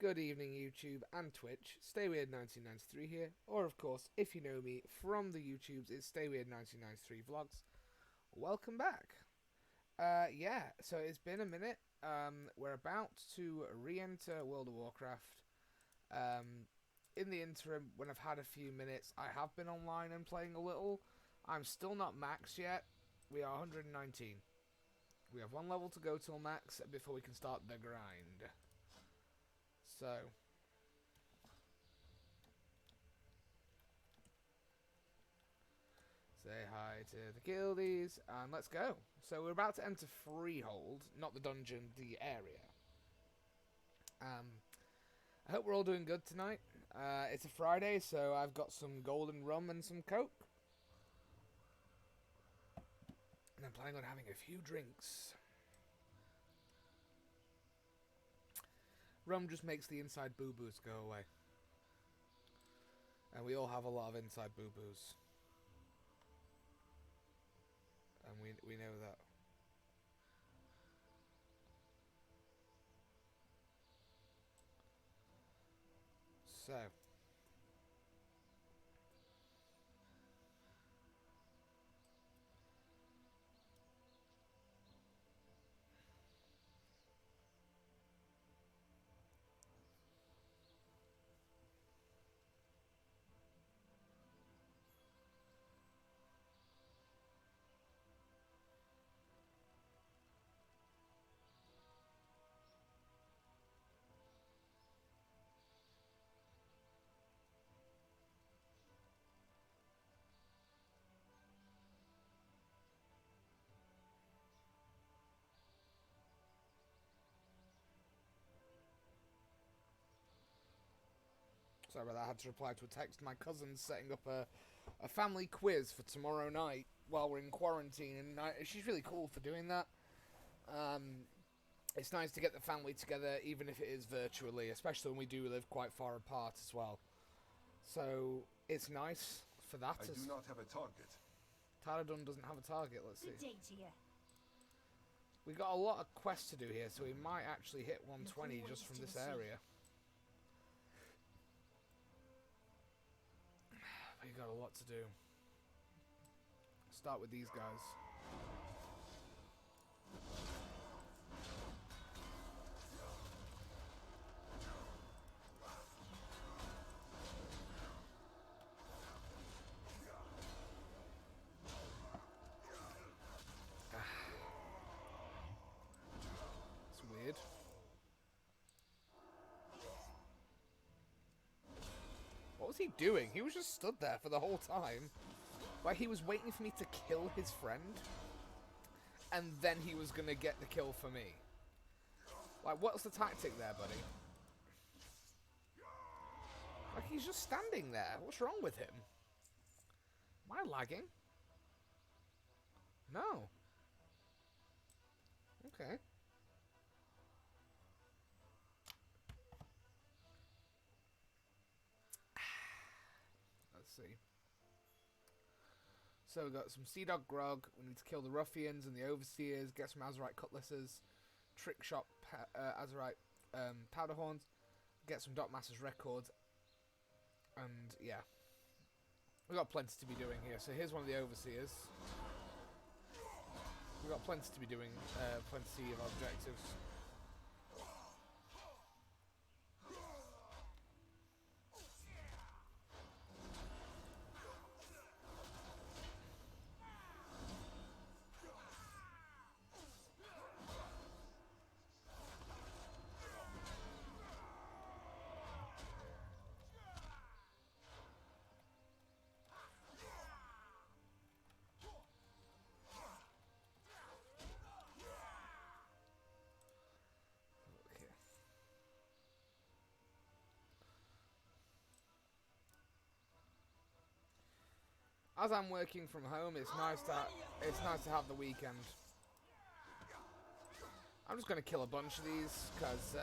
Good evening, YouTube and Twitch. StayWeird1993 here, or of course, if you know me from the YouTubes, it's StayWeird1993 Vlogs. Welcome back. So it's been a minute. We're about to re-enter World of Warcraft. In the interim, when I've had a few minutes, I have been online and playing a little. I'm still not max yet. We are 119. We have one level to go till max before we can start the grind. So, say hi to the guildies, and let's go. So we're about to enter Freehold, not the dungeon, the area. I hope we're all doing good tonight. It's a Friday, so I've got some golden rum and some Coke. And I'm planning on having a few drinks. Rum just makes the inside boo-boos go away. And we all have a lot of inside boo-boos. And we know that. So. Sorry about that, I had to reply to a text. My cousin's setting up a family quiz for tomorrow night while we're in quarantine, and she's really cool for doing that. It's nice to get the family together, even if it is virtually, especially when we do live quite far apart as well. So, it's nice for that. I do not have a target. Paladin doesn't have a target, let's see. Good day to you. We've got a lot of quests to do here, so we might actually hit 120 just from this area. We got a lot to do. Start with these guys. It's weird. What was he doing? He was just stood there for the whole time. Like, he was waiting for me to kill his friend, and then he was gonna get the kill for me. Like, what's the tactic there, buddy? Like, he's just standing there. What's wrong with him? Am I lagging? No. Okay. Let's see. So we've got some Sea Dog Grog. We need to kill the Ruffians and the Overseers. Get some Azerite Cutlasses. Trick Shop Azerite Powder Horns. Get some Dockmaster's Records. And yeah. We've got plenty to be doing here. So here's one of the Overseers. We've got plenty to be doing. Plenty of objectives. As I'm working from home, it's nice to have the weekend. I'm just gonna kill a bunch of these because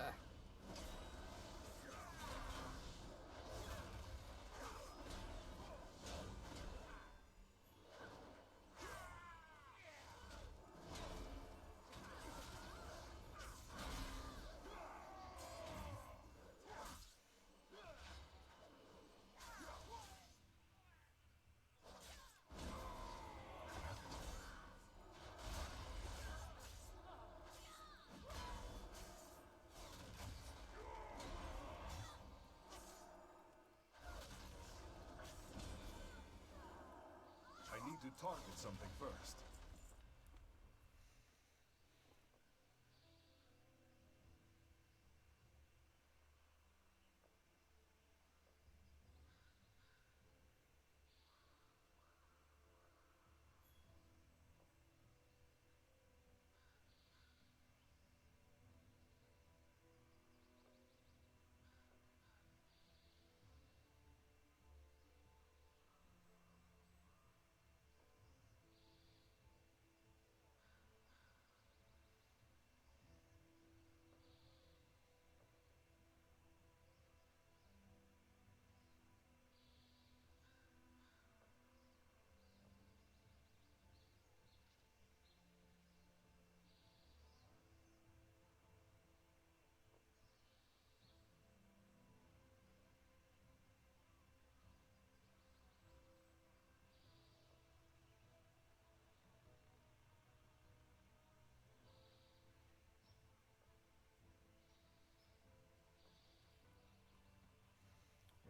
target something first.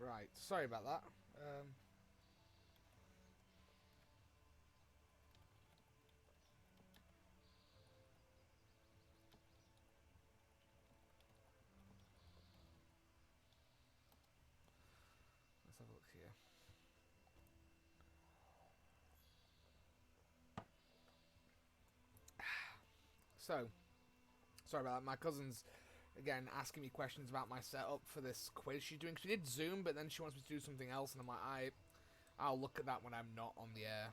Right, sorry about that. Let's have a look here. So, sorry about that. My cousin's, again, asking me questions about my setup for this quiz she's doing. She did Zoom, but then she wants me to do something else, and I'm like, I'll look at that when I'm not on the air.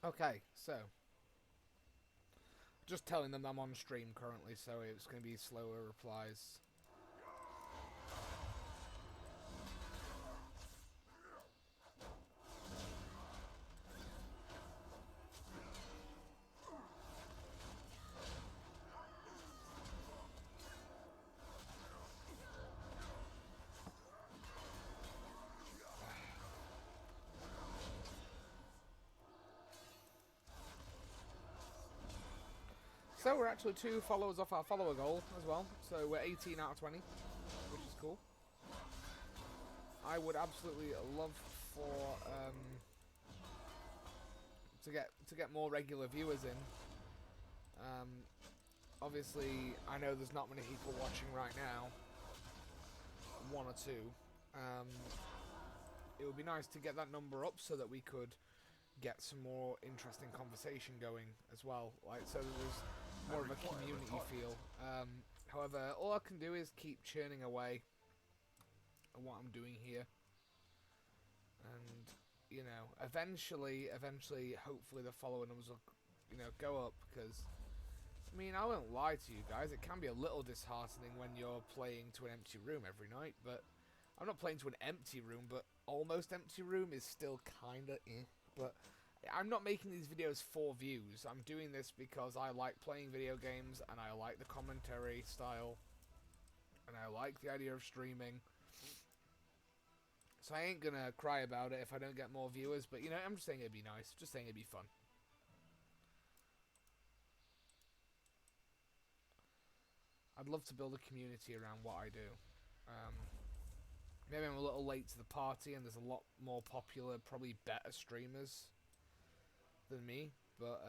Okay, so just telling them I'm on stream currently, so it's going to be slower replies. So we're actually 2 followers off our follower goal as well. So we're 18 out of 20, which is cool. I would absolutely love for to get more regular viewers in. Obviously, I know there's not many people watching right now. 1 or 2. It would be nice to get that number up so that we could get some more interesting conversation going as well. Like, so there's more of a community feel. However, all I can do is keep churning away at what I'm doing here. And, you know, eventually, hopefully the follower numbers will, you know, go up, because, I mean, I won't lie to you guys, it can be a little disheartening when you're playing to an empty room every night, but I'm not playing to an empty room, but almost empty room is still kinda but I'm not making these videos for views. I'm doing this because I like playing video games, and I like the commentary style, and I like the idea of streaming. So I ain't gonna cry about it if I don't get more viewers, but, you know, I'm just saying it'd be nice. Just saying it'd be fun. I'd love to build a community around what I do. Maybe I'm a little late to the party, and there's a lot more popular, probably better streamers than me, but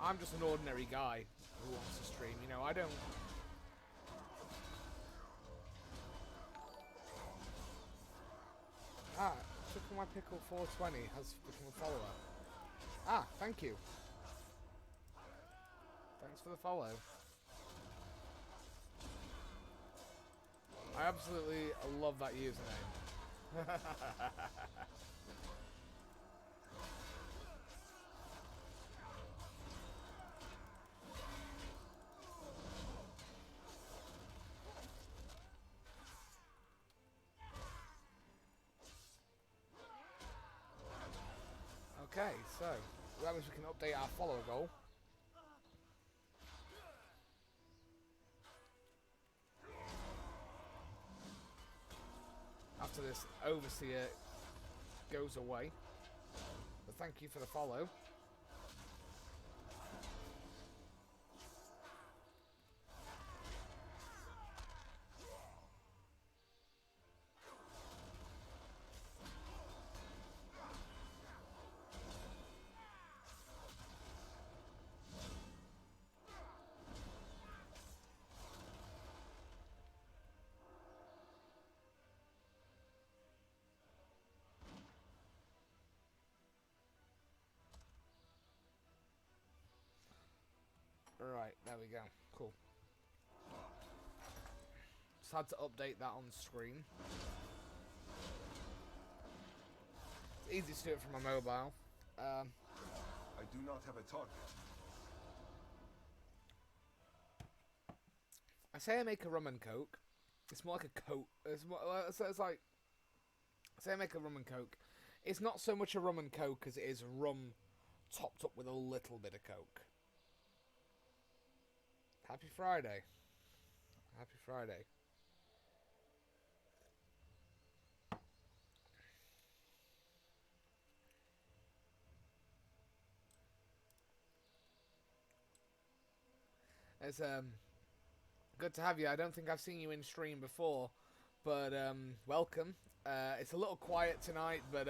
I'm just an ordinary guy who wants to stream. You know, I don't... Ah, Pickle My Pickle 420 has become a follower. Ah, thank you. Thanks for the follow. I absolutely love that username. Okay, so that means we can update our follower goal. After this overseer goes away. But thank you for the follow. Right, there we go. Cool. Just had to update that on screen. It's easy to do it from my mobile. I do not have a target. I say I make a rum and coke. It's more like a coke. It's like, say I make a rum and coke. It's not so much a rum and coke as it is rum topped up with a little bit of coke. Happy Friday. Happy Friday. It's good to have you. I don't think I've seen you in stream before, but welcome. It's a little quiet tonight, but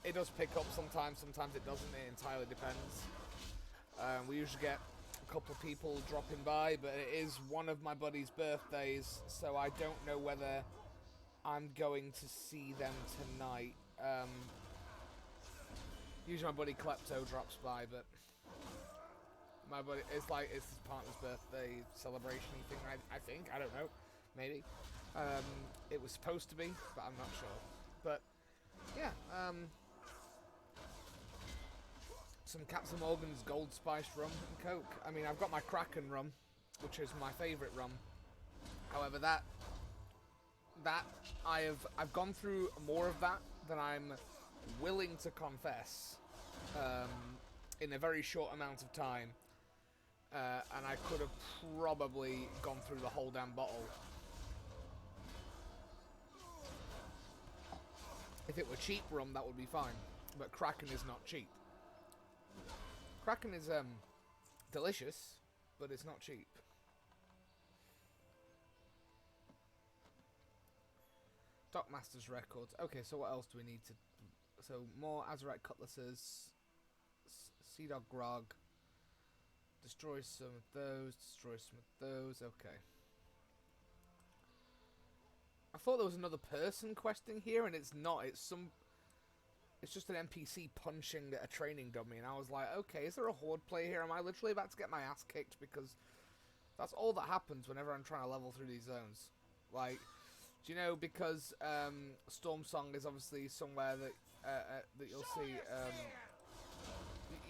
it does pick up sometimes. Sometimes it doesn't. It entirely depends. We usually get a couple of people dropping by, but it is one of my buddy's birthdays, so I don't know whether I'm going to see them tonight. Usually my buddy Klepto drops by, but my buddy, it's like it's his partner's birthday celebration thing. I think, I don't know, maybe. It was supposed to be, but I'm not sure. But yeah, some Captain Morgan's Gold Spiced Rum and Coke. I mean, I've got my Kraken rum, which is my favourite rum. However, that I've gone through more of that than I'm willing to confess in a very short amount of time, and I could have probably gone through the whole damn bottle. If it were cheap rum, that would be fine, but Kraken is not cheap. Kraken is delicious, but it's not cheap. Dockmaster's records. Okay, so what else do we need to... So, more Azerite cutlasses. Sea Dog Grog. Destroy some of those. Destroy some of those. Okay. I thought there was another person questing here, and it's not. It's just an NPC punching a training dummy, and I was like, okay, is there a horde play here? Am I literally about to get my ass kicked? Because that's all that happens whenever I'm trying to level through these zones. Like... Do you know, because Storm Song is obviously somewhere that you'll see,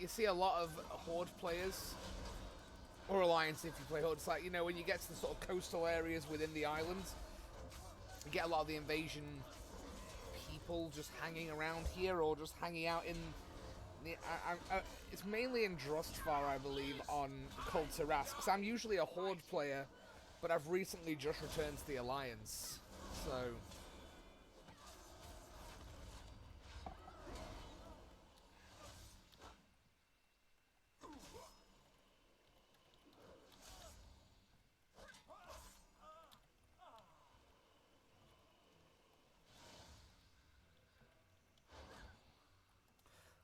you see a lot of Horde players, or Alliance if you play Horde. It's like, you know, when you get to the sort of coastal areas within the islands, you get a lot of the invasion people just hanging around here, or just hanging out in the... it's mainly in Drustvar, I believe, on Kul Tiras, because I'm usually a Horde player, but I've recently just returned to the Alliance. So,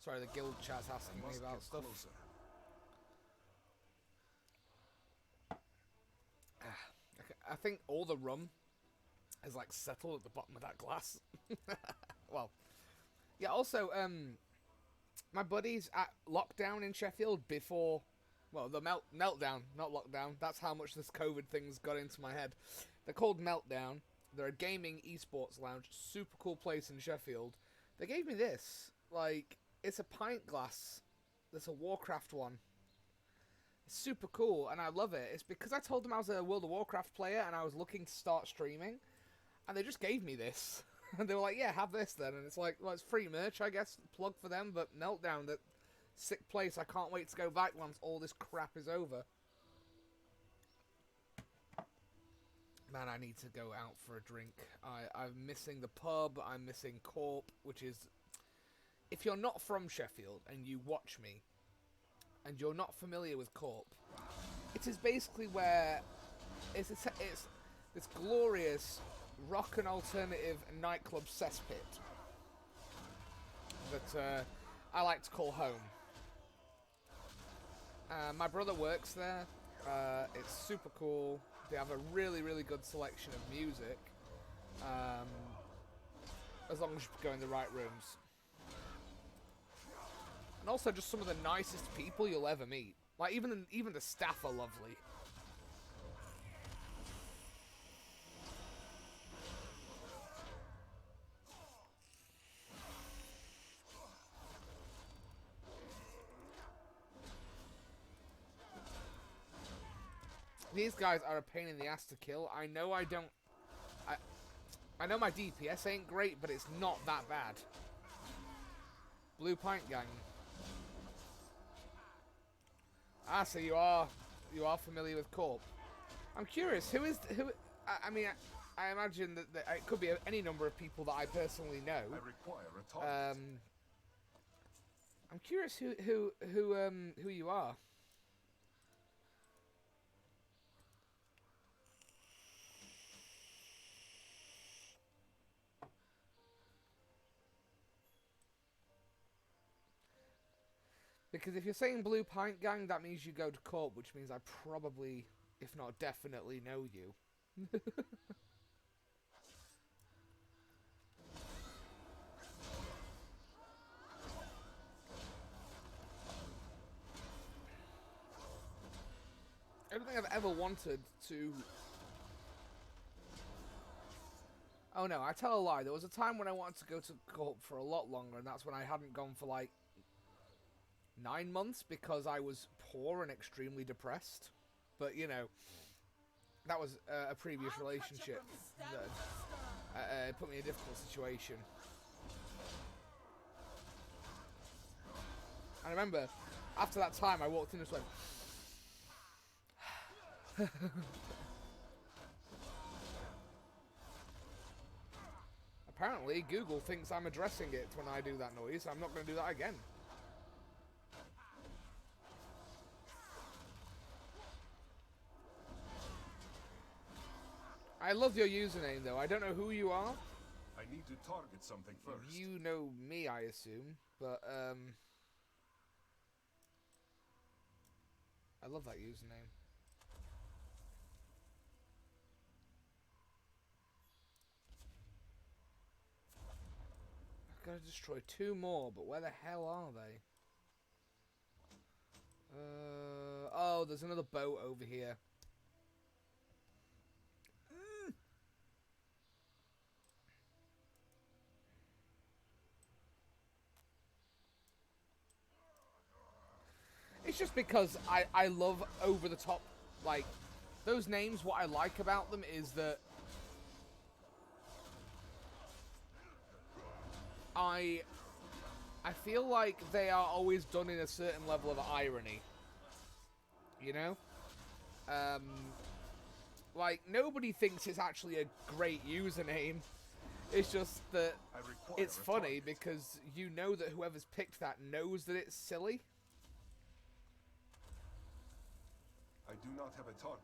sorry, the guild chat's asking me about stuff. I think all the rum is like settled at the bottom of that glass. Well, yeah. Also, my buddies at lockdown in Sheffield before Well, the Meltdown, not Lockdown. That's how much this COVID thing's got into my head. They're called Meltdown. They're a gaming esports lounge. Super cool place in Sheffield. They gave me this. Like, it's a pint glass. There's a Warcraft one. It's super cool, and I love it. It's because I told them I was a World of Warcraft player, and I was looking to start streaming, and they just gave me this. And they were like, yeah, have this then. And it's like, well, it's free merch, I guess. Plug for them, but Meltdown, that sick place. I can't wait to go back once all this crap is over. Man, I need to go out for a drink. I'm missing the pub. I'm missing Corp, which is... If you're not from Sheffield and you watch me, and you're not familiar with Corp, it is basically where... It's this glorious rock and alternative nightclub cesspit that I like to call home. My brother works there. It's super cool. They have a really, really good selection of music. As long as you go in the right rooms. And also just some of the nicest people you'll ever meet. Like, even the staff are lovely. These guys are a pain in the ass to kill. I know I don't... I know my DPS ain't great, but it's not that bad. Blue Pint Gang. Ah, so you are familiar with Corp. I'm curious, who is... I mean, I imagine that it could be any number of people that I personally know. I require a target. I'm curious who you are. Because if you're saying Blue Pint Gang, that means you go to Corp, which means I probably, if not definitely, know you. Everything I've ever wanted to... Oh no, I tell a lie. There was a time when I wanted to go to Corp for a lot longer, and that's when I hadn't gone for like 9 months because I was poor and extremely depressed. But, you know, that was a previous relationship that put me in a difficult situation. I remember, after that time, I walked in and just went... Apparently, Google thinks I'm addressing it when I do that noise. I'm not going to do that again. I love your username, though. I don't know who you are. I need to target something first. You know me, I assume. But, I love that username. I've got to destroy 2 more, but where the hell are they? Oh, there's another boat over here. It's just because I love over the top, like, those names. What I like about them is that I feel like they are always done in a certain level of irony. You know? Like, nobody thinks it's actually a great username. It's just that it's funny because you know that whoever's picked that knows that it's silly. I do not have a target.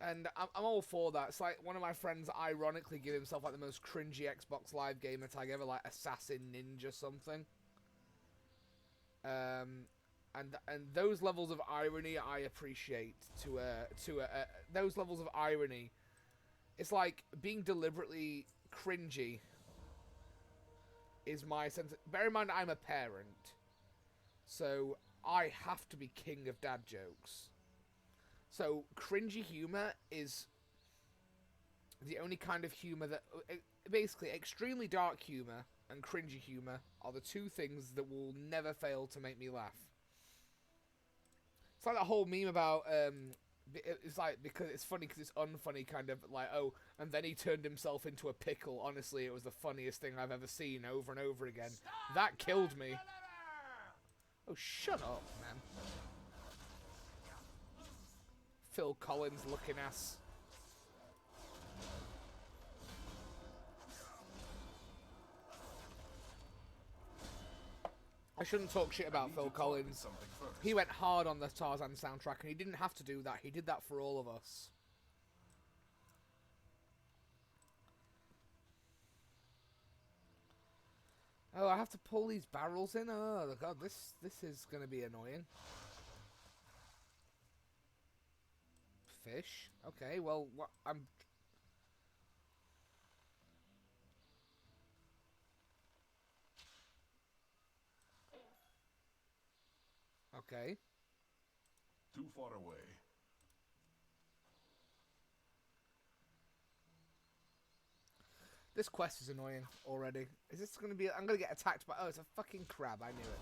And I'm all for that. It's like one of my friends ironically give himself like the most cringy Xbox Live gamer tag ever, like Assassin Ninja something. And those levels of irony I appreciate. Those levels of irony, it's like being deliberately cringy is my sense. Bear in mind I'm a parent, so I have to be king of dad jokes. So cringy humor is the only kind of humor that... Basically, extremely dark humor and cringy humor are the two things that will never fail to make me laugh. It's like that whole meme about... it's like, because it's funny because it's unfunny, kind of like, oh, and then he turned himself into a pickle. Honestly, it was the funniest thing I've ever seen, over and over again. That killed me. Oh, shut up, man. Phil Collins looking ass. I shouldn't talk shit about Phil Collins. He went hard on the Tarzan soundtrack, and he didn't have to do that. He did that for all of us. Oh, I have to pull these barrels in? Oh, God, this is going to be annoying. Fish. Okay, well, I'm... Okay. Too far away. This quest is annoying already. Is this going to be... I'm going to get attacked by... Oh, it's a fucking crab. I knew it.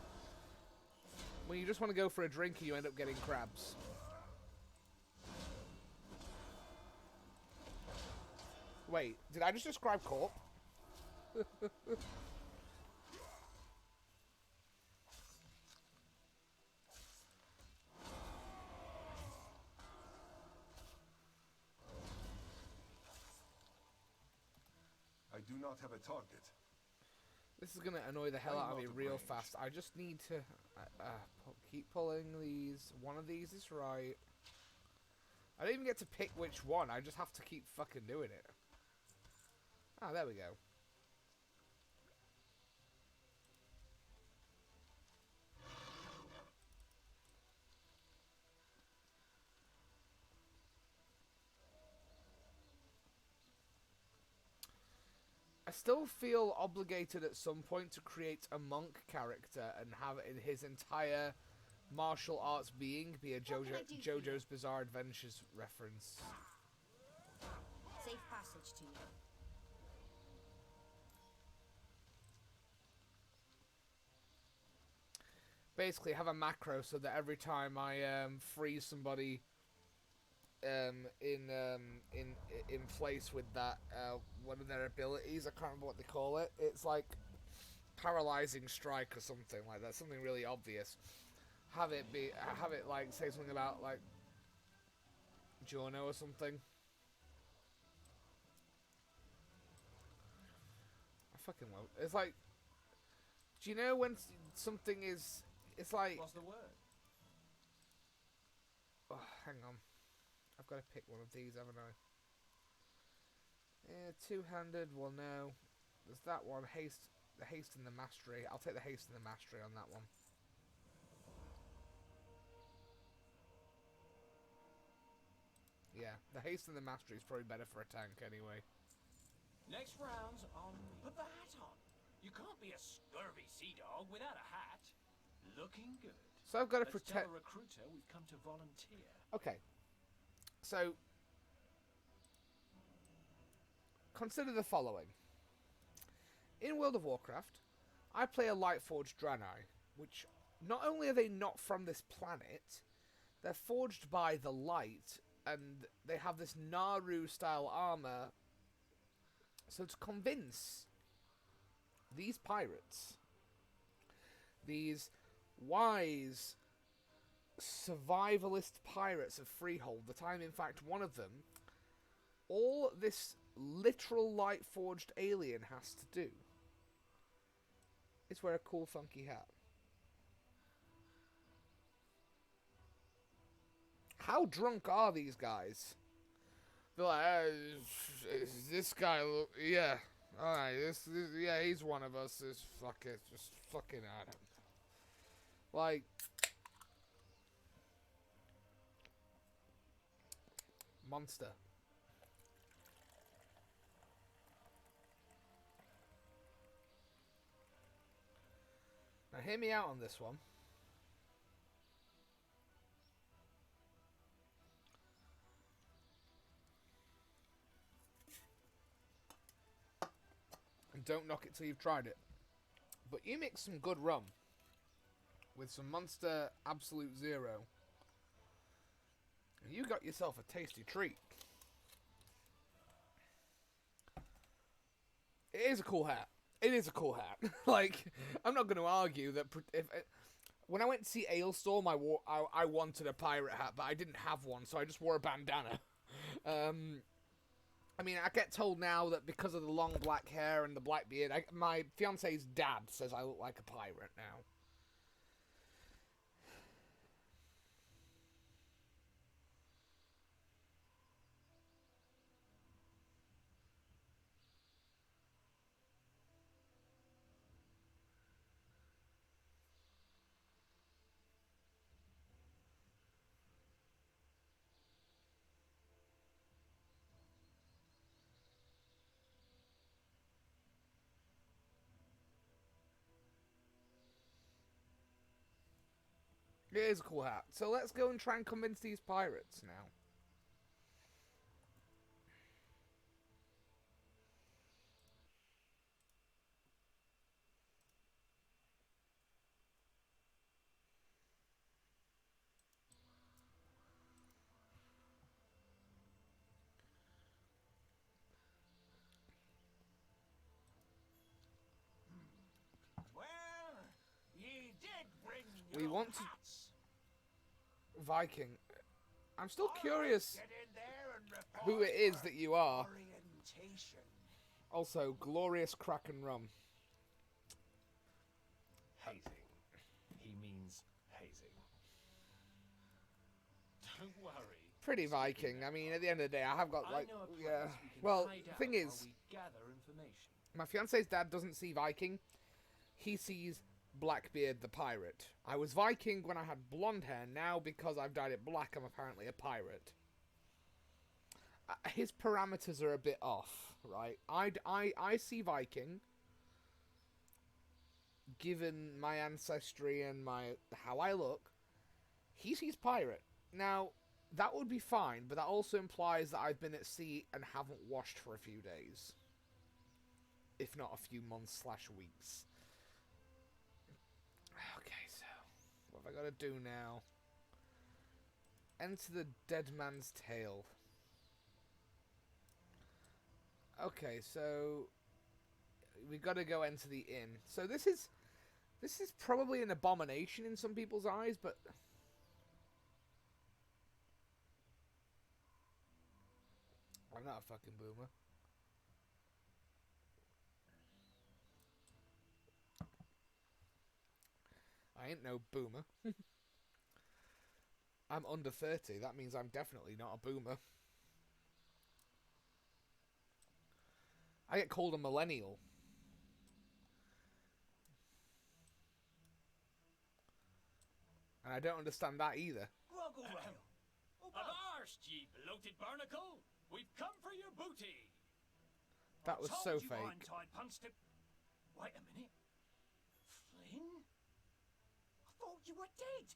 When you just want to go for a drink, you end up getting crabs. Wait, did I just describe Corp? I do not have a target. This is going to annoy the hell out of me real fast. I just need to keep pulling these. One of these is right. I don't even get to pick which one. I just have to keep fucking doing it. Ah, there we go. I still feel obligated at some point to create a monk character and have in his entire martial arts being be a JoJo's Bizarre Adventures reference. Safe passage to you. Basically, have a macro so that every time I freeze somebody in place with that one of their abilities, I can't remember what they call it. It's like paralyzing strike or something like that. Something really obvious. Have it like say something about like Jono or something. I fucking won't. It's like, do you know when something is? It's like. What's the word? Oh, hang on. I've got to pick one of these, haven't I? Yeah, two-handed. Well, no. There's that one. Haste. The haste and the mastery. I'll take the haste and the mastery on that one. Yeah, the haste and the mastery is probably better for a tank anyway. Next round's on me. Put the hat on. You can't be a scurvy sea dog without a hat. Looking good. So I've got to Let's protect. tell a recruiter we've come to volunteer. Okay. So consider the following. In World of Warcraft, I play a Lightforged Draenei, which not only are they not from this planet, they're forged by the light, and they have this Naru-style armor. So to convince these pirates, these wise survivalist pirates of Freehold, that I'm in fact one of them, all this literal light-forged alien has to do is wear a cool funky hat. How drunk are these guys? They're like, this guy, yeah, alright, yeah, he's one of us, just fucking, I don't know. Like, monster. Now hear me out on this one. Don't knock it till you've tried it. But you mix some good rum with some Monster Absolute Zero, and you got yourself a tasty treat. It is a cool hat. It is a cool hat. Like, I'm not going to argue that when I went to see Ailstorm, I wanted a pirate hat, but I didn't have one, so I just wore a bandana. I mean, I get told now that because of the long black hair and the black beard, my fiance's dad says I look like a pirate now. It is a cool hat. So let's go and try and convince these pirates now. Well, ye did bring We your want to- hats. Viking. I'm still All curious right, get in there and who it report is your that you are. orientation. Also, glorious Kraken rum. Hazing. He means hazing. Don't worry. Pretty Viking. I mean, at the end of the day, I have got I like, know a place yeah. we can Well, hide the out thing while is, we gather information. my fiance's dad doesn't see Viking. He sees Blackbeard the pirate. I was Viking when I had blonde hair. Now, because I've dyed it black, I'm apparently a pirate. His parameters are a bit off, right? I see Viking, given my ancestry and how I look. He sees pirate. Now, that would be fine, but that also implies that I've been at sea and haven't washed for a few days. If not a few months/weeks. Okay, so what have I got to do now? Enter the dead man's tale. Okay, so we got to go enter the inn. So this is probably an abomination in some people's eyes, but I'm not a fucking boomer. I ain't no boomer. I'm under 30. That means I'm definitely not a boomer. I get called a millennial. And I don't understand that either. Groggle Avast, ye bloated barnacle! We've come for your booty! That was so Told you fake. Iron-Tide punched it. Wait a minute. Flynn? I thought you were dead.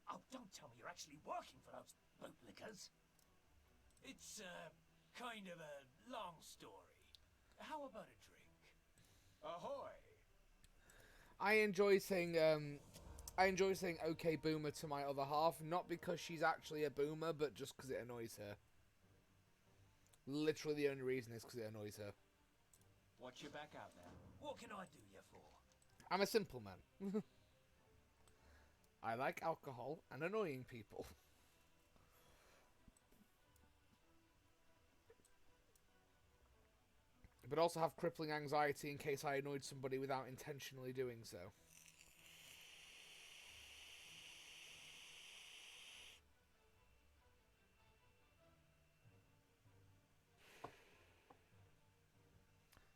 Oh, don't tell me you're actually working for those bootlickers. It's, kind of a long story. How about a drink? Ahoy! I enjoy saying okay boomer to my other half, not because she's actually a boomer, but just because it annoys her. Literally the only reason is because it annoys her. Watch your back out now. What can I do you for? I'm a simple man. I like alcohol and annoying people. But also have crippling anxiety in case I annoyed somebody without intentionally doing so.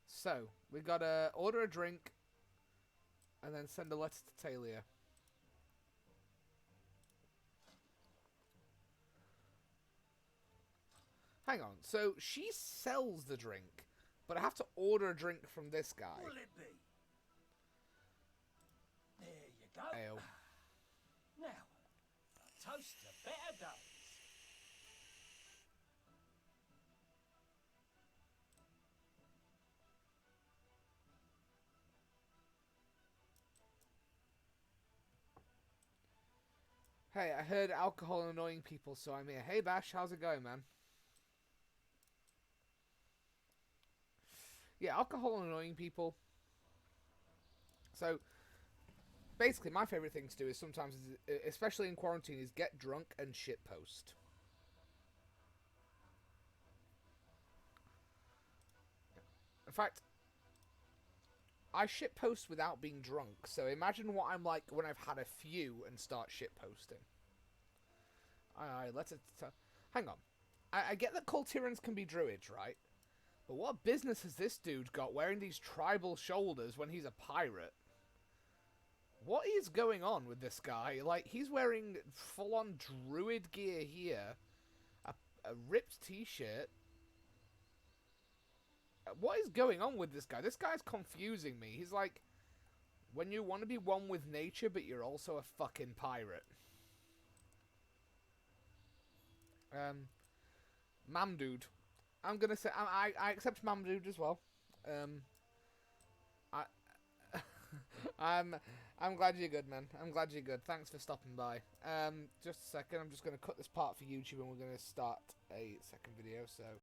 So, we gotta order a drink and then send a letter to Talia. Hang on, so she sells the drink, but I have to order a drink from this guy. What'll it be? There you go. Ale. Now, a toast to better days. Hey, I heard alcohol annoying people, so I'm here. Hey, Bash, how's it going, man? Yeah, alcohol annoying people. So, basically, my favourite thing to do is sometimes, especially in quarantine, is get drunk and shitpost. In fact, I shitpost without being drunk, so imagine what I'm like when I've had a few and start shitposting. Alright, hang on. I get that Cult Tyrants can be druids, right? But what business has this dude got wearing these tribal shoulders when he's a pirate? What is going on with this guy? Like, he's wearing full-on druid gear here. A ripped t-shirt. What is going on with this guy? This guy's confusing me. He's like, when you want to be one with nature, but you're also a fucking pirate. Mamdude. I'm gonna say I accept Mamdude as well. I I'm glad you're good, man. I'm glad you're good. Thanks for stopping by. Just a second. I'm just gonna cut this part for YouTube, and we're gonna start a second video. So.